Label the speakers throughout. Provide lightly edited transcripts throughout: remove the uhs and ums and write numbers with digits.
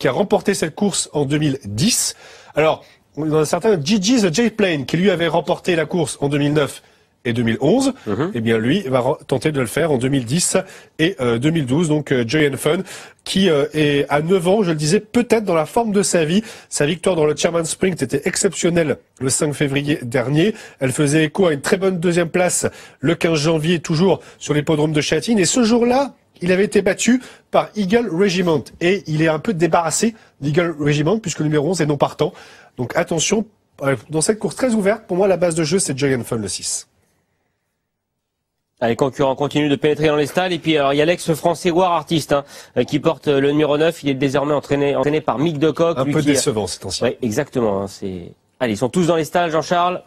Speaker 1: qui a remporté cette course en 2010. Alors, on a un certain Gigi the J-Plane qui lui avait remporté la course en 2009 et 2011. Eh bien, lui va tenter de le faire en 2010 et 2012. Donc, Joy and Fun qui est à 9 ans, je le disais, peut-être dans la forme de sa vie. Sa victoire dans le Chairman Sprint était exceptionnelle le 5 février dernier. Elle faisait écho à une très bonne deuxième place le 15 janvier, toujours sur l'hippodrome de Châtillon. Et ce jour-là, il avait été battu par Eagle Regiment. Et il est un peu débarrassé d'Eagle Regiment puisque le numéro 11 est non partant. Donc attention, dans cette course très ouverte, pour moi la base de jeu c'est Joy and Fun le 6.
Speaker 2: Les concurrents continuent de pénétrer dans les stalles. Et puis alors il y a l'ex-français War Artist qui porte le numéro 9. Il est désormais entraîné par Mick Decock.
Speaker 1: Un peu décevant cet ancien.
Speaker 2: Oui, exactement. Allez, ils sont tous dans les stalles, Jean-Charles.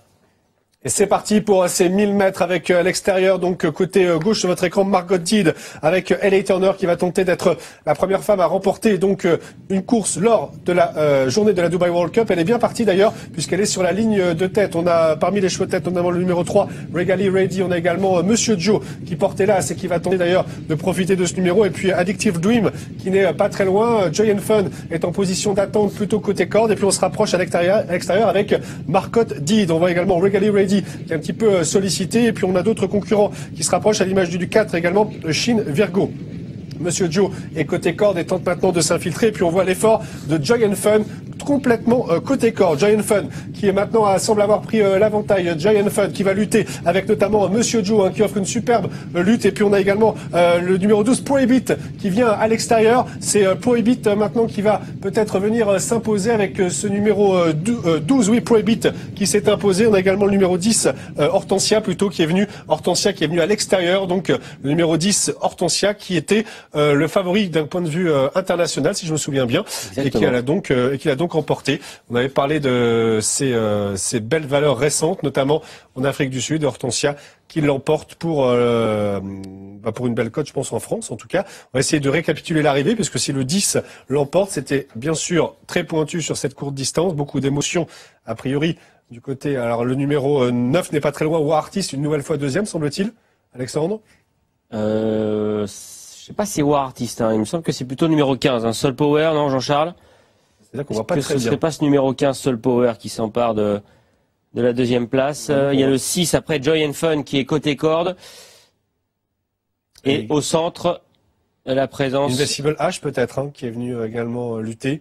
Speaker 1: Et c'est parti pour ces 1000 mètres avec à l'extérieur, donc côté gauche sur votre écran, Margot Deed avec Ellie Turner qui va tenter d'être la première femme à remporter donc une course lors de la journée de la Dubai World Cup. Elle est bien partie d'ailleurs puisqu'elle est sur la ligne de tête. On a parmi les chevaux de tête notamment le numéro 3, Regali Ready. On a également Monsieur Joe qui portait là, c'est qui va tenter d'ailleurs de profiter de ce numéro. Et puis Addictive Dream qui n'est pas très loin. Joy and Fun est en position d'attente plutôt côté corde. Et puis on se rapproche à l'extérieur avec Margot Deed. On voit également Regali Ready qui est un petit peu sollicité. Et puis on a d'autres concurrents qui se rapprochent à l'image du 4 également, Shin Virgo. Monsieur Joe est côté corde et tente maintenant de s'infiltrer. Et puis on voit l'effort de Joy and Fun complètement côté corde. Joy and Fun qui est maintenant semble avoir pris l'avantage. Joy and Fun qui va lutter avec notamment Monsieur Joe qui offre une superbe lutte. Et puis on a également le numéro 12 Prohibit qui vient à l'extérieur. C'est Prohibit maintenant qui va peut-être venir s'imposer avec ce numéro 12, oui, Prohibit qui s'est imposé. On a également le numéro 10 Hortensia plutôt qui est venu à l'extérieur. Donc le numéro 10 Hortensia qui était le favori d'un point de vue international si je me souviens bien. Exactement. Et qui a donc remporté. On avait parlé de ces belles valeurs récentes, notamment en Afrique du Sud, Hortensia qui l'emporte pour une belle cote, je pense, en France, en tout cas. On va essayer de récapituler l'arrivée, puisque si le 10 l'emporte, c'était bien sûr très pointu sur cette courte distance, beaucoup d'émotions, a priori, du côté. Alors, le numéro 9 n'est pas très loin, War Artist, une nouvelle fois deuxième, semble-t-il, Alexandre?
Speaker 2: Je sais pas si c'est War Artist, il me semble que c'est plutôt le numéro 15, Soul Power, non, Jean-Charles?
Speaker 1: C'est-à-dire qu'on voit pas très bien.
Speaker 2: Ce serait pas ce numéro 15, Soul Power, qui s'empare de la deuxième place. Il y a le 6 après Joy and Fun qui est côté corde. Et au centre, la présence.
Speaker 1: Invisible H peut-être, qui est venu également lutter.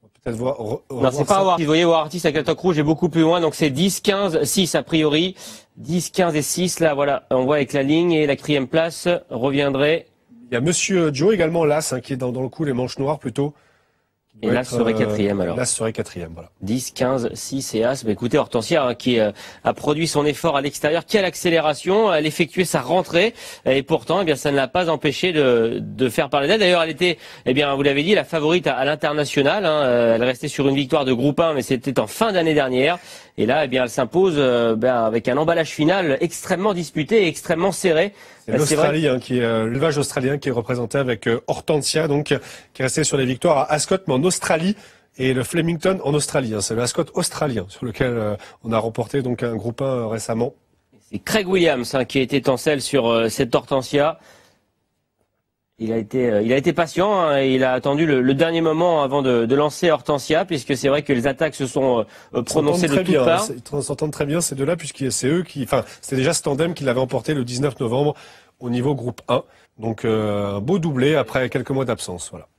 Speaker 1: On va peut-être voir.
Speaker 2: Non, c'est pas War Artist. Vous voyez, War Artist avec la toque rouge est beaucoup plus loin. Donc c'est 10, 15, 6 a priori. 10, 15 et 6. Là, voilà. On voit avec la ligne et la 4e place reviendrait.
Speaker 1: Il y a Monsieur Joe également, l'As, qui est dans le coup, les manches noires plutôt.
Speaker 2: Et là, serait 4e alors.
Speaker 1: Là, serait 4e, voilà.
Speaker 2: 10, 15, 6 et As. Écoutez, Hortensia, qui a produit son effort à l'extérieur, qui a l'accélération, elle effectuait sa rentrée, et pourtant, ça ne l'a pas empêché de faire parler d'elle. D'ailleurs, elle était, vous l'avez dit, la favorite à l'international. Elle restait sur une victoire de groupe 1, mais c'était en fin d'année dernière. Et là, elle s'impose avec un emballage final extrêmement disputé et extrêmement serré.
Speaker 1: C'est l'Australie, qui est l'élevage australien qui est représenté avec Hortensia, donc qui est resté sur les victoires à Ascot, mais en Australie, et le Flemington en Australie. C'est le Ascot australien sur lequel on a remporté donc un groupe 1 récemment.
Speaker 2: C'est Craig Williams qui a été en selle sur cette Hortensia. Il a été patient, et il a attendu le dernier moment avant de lancer Hortensia, puisque c'est vrai que les attaques se sont prononcées de toutes parts.
Speaker 1: Ils s'entendent très bien ces deux-là, puisque c'est eux c'était déjà ce tandem qui l'avait emporté le 19 novembre au niveau groupe 1. Donc un beau doublé après quelques mois d'absence, voilà.